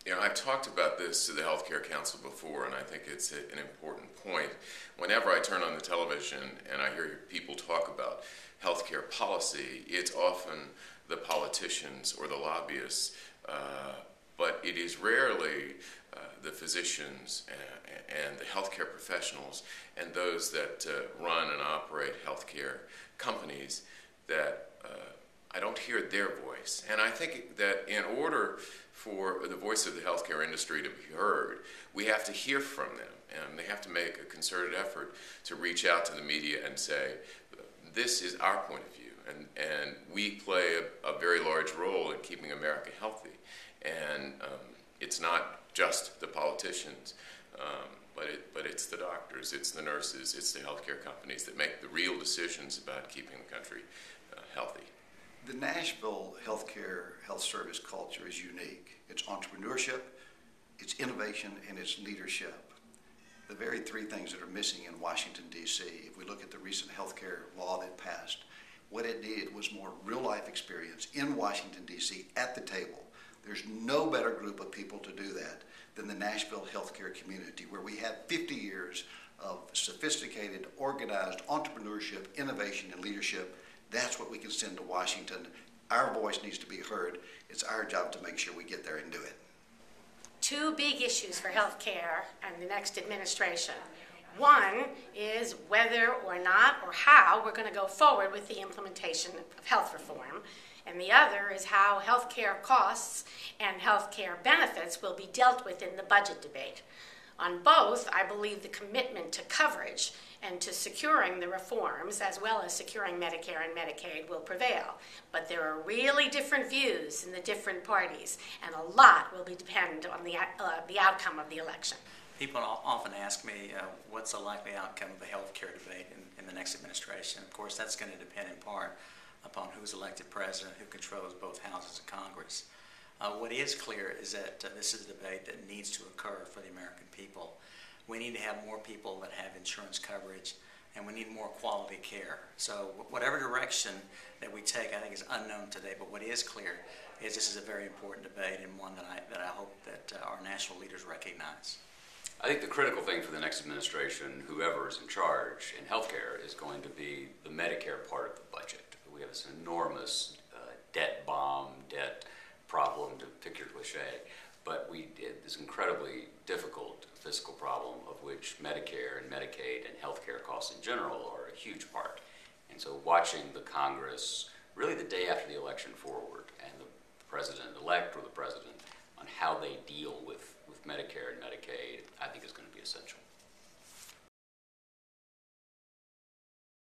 You know, I've talked about this to the Health Care Council before, and I think it's an important point. Whenever I turn on the television and I hear people talk about healthcare policy, it's often the politicians or the lobbyists, but it is rarely the physicians and the healthcare professionals and those that run and operate healthcare companies that I don't hear their voice. And I think that in order for the voice of the healthcare industry to be heard, we have to hear from them, and they have to make a concerted effort to reach out to the media and say, this is our point of view, and we play a very large role in keeping America healthy. And it's not just the politicians, but it's the doctors, it's the nurses, it's the healthcare companies that make the real decisions about keeping the country healthy. The Nashville health service culture is unique. It's entrepreneurship, it's innovation, and it's leadership. The very three things that are missing in Washington, D.C. If we look at the recent healthcare law that passed, what it needed was more real-life experience in Washington, D.C. at the table. There's no better group of people to do that than the Nashville healthcare community, where we have 50 years of sophisticated, organized entrepreneurship, innovation, and leadership. That's what we can send to Washington. Our voice needs to be heard. It's our job to make sure we get there and do it. Two big issues for healthcare and the next administration. One is whether or not or how we're going to go forward with the implementation of health reform. And the other is how healthcare costs and healthcare benefits will be dealt with in the budget debate. On both, I believe the commitment to coverage and to securing the reforms, as well as securing Medicare and Medicaid, will prevail. But there are really different views in the different parties, and a lot will be dependent on the outcome of the election. People often ask me, what's the likely outcome of the health care debate in the next administration? Of course, that's going to depend in part upon who's elected president, who controls both houses of Congress. What is clear is that this is a debate that needs to occur for the American people. We need to have more people that have insurance coverage, and we need more quality care. So whatever direction that we take, I think is unknown today, but what is clear is this is a very important debate, and one that I hope that our national leaders recognize. I think the critical thing for the next administration, whoever is in charge in healthcare, is going to be the Medicare part of the budget. We have this enormous debt bomb, debt problem, to pick your cliche, but this incredibly difficult fiscal problem of which Medicare and Medicaid and healthcare costs in general are a huge part. And so watching the Congress, really the day after the election forward, and the president-elect or the president on how they deal with Medicare and Medicaid, I think is going to be essential.